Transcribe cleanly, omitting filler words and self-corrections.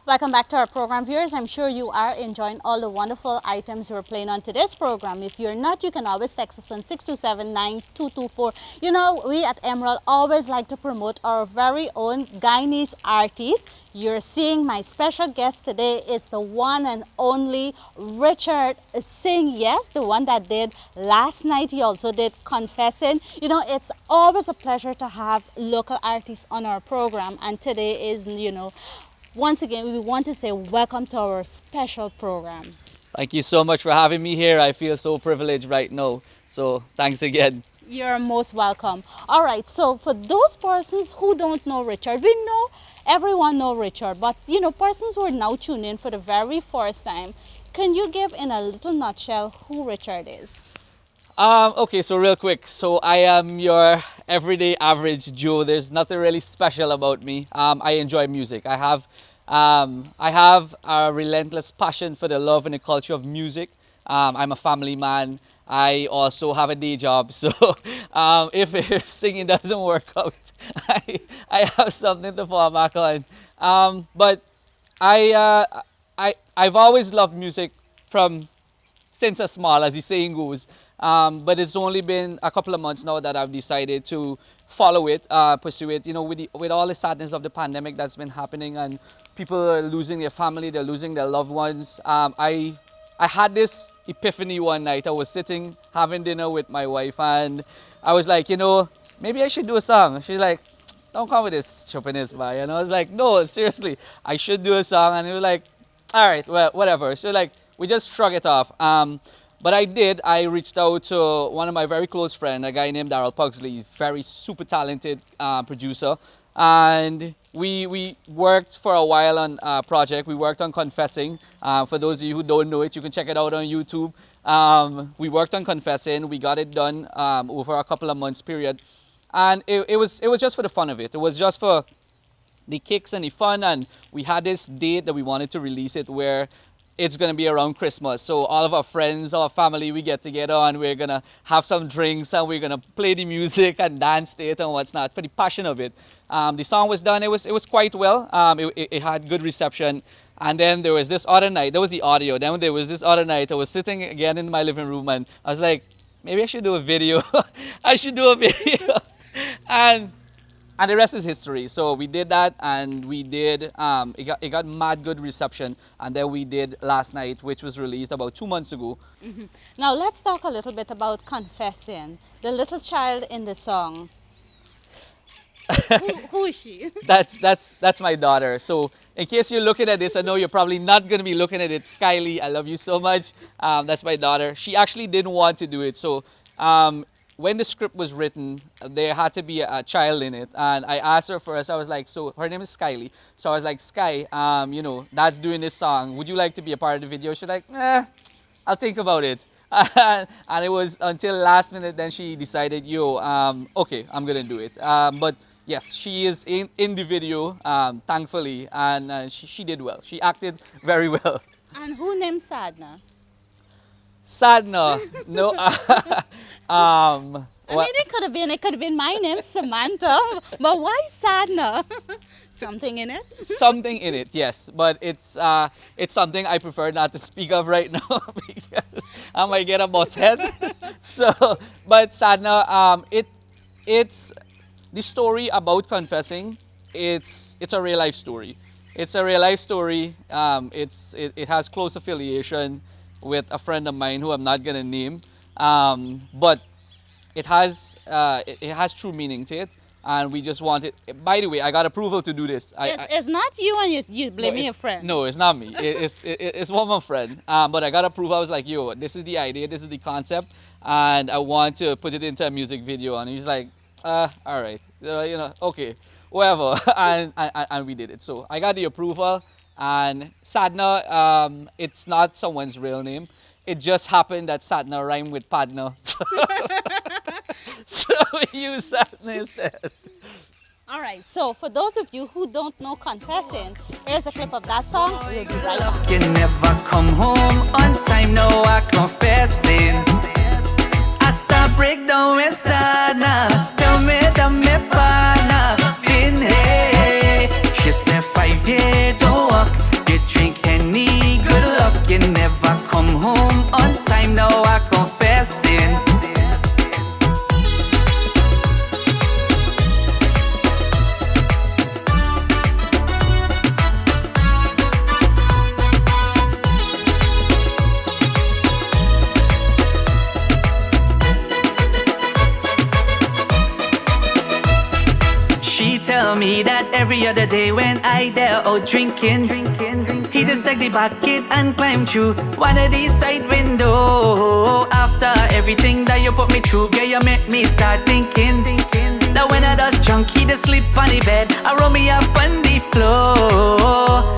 Welcome back to our program, viewers. I'm sure you are enjoying all the wonderful items we're playing on today's program. If you're not, you can always text us on 6279224. You know, we at Emerald always like to promote our very own Guyanese artists. You're seeing my special guest today is the one and only Richard SINGH. Yes, the one that did last night. He also did Confessing. You know, it's always a pleasure to have local artists on our program, and today is, once again, we want to say welcome to our special program. Thank you so much for having me here. I feel so privileged right now. So thanks again. You're most welcome. All right, so for those persons who don't know Richard, we know everyone know Richard, but persons who are now tuning in for the very first time, can you give in a little nutshell who Richard is? Okay, so real quick. So I am your everyday average Joe. There's nothing really special about me. I enjoy music. I have a relentless passion for the love and the culture of music. I'm a family man. I also have a day job. So if singing doesn't work out, I have something to fall back on. But I've always loved music since a small, as the saying goes. But it's only been a couple of months now that I've decided to follow it, pursue it. With all the sadness of the pandemic that's been happening, and people are losing their family, they're losing their loved ones. I had this epiphany one night. I was sitting having dinner with my wife, and I was like, maybe I should do a song. She's like, don't come with this stupidness, man. And I was like, no, seriously, I should do a song. And it was like, all right, well, whatever. So we just shrug it off. But I did. I reached out to one of my very close friends, a guy named Darryl Pugsley, very super talented producer. And we worked for a while on a project. We worked on Confessing. For those of you who don't know it, you can check it out on YouTube. We worked on Confessing. We got it done over a couple of months period. And it was just for the fun of it. It was just for the kicks and the fun. And we had this date that we wanted to release it where it's going to be around Christmas. So all of our friends, our family, we get together and we're going to have some drinks and we're going to play the music and dance to it and what's not, for the passion of it. The song was done. It was quite well. It had good reception. And then there was this other night. That was the audio. Then there was this other night. I was sitting again in my living room and I was like, maybe I should do a video. I should do a video. And the rest is history. So we did that, and we did, it got mad good reception. And then we did Last Night, which was released about 2 months ago. Mm-hmm. Now let's talk a little bit about Confessing, the little child in the song. Who is she? That's my daughter. So in case you're looking at this, I know you're probably not going to be looking at it. Skyly, I love you so much. That's my daughter. She actually didn't want to do it. So when the script was written, there had to be a child in it. And I asked her first, I was like, so her name is Skyly. So I was like, Sky, Dad's doing this song. Would you like to be a part of the video? She's like, I'll think about it. And it was until last minute, then she decided, okay, I'm going to do it. But yes, she is in the video, thankfully. And she did well. She acted very well. And who named Sadna? Sadna, no. It could have been my name, Samantha. But why Sadna? Something in it? Something in it, yes. But it's something I prefer not to speak of right now because I might get a boss head. So, but Sadna, it's the story about confessing. It's a real life story. It's a real life story. It has close affiliation with a friend of mine who I'm not gonna name, but it has true meaning to it, and we just want it. By the way, I got approval to do this. It's not you, and you blaming a friend. No, it's not me. It's one of my friend. But I got approval. I was like, this is the idea, this is the concept, and I want to put it into a music video. And he's like, all right, okay, whatever. and we did it. So I got the approval. And Sadna, it's not someone's real name. It just happened that Sadna rhymed with Padna. So we use Sadna instead. All right, so for those of you who don't know Confessing, here's a clip of that song. We'll be right back. You never come home on time, no, I confessing. I start break down with Sadna. Tell me that me partner been here. She said 5 years don't walk. You drink any good luck, you never come home on time. Now I confessing. She tell me that every other day when I there out drinking, he just take the bucket and climb through one of these side window. After everything that you put me through, girl, you make me start thinking that when I was drunk, he just sleep on the bed, I roll me up on the floor.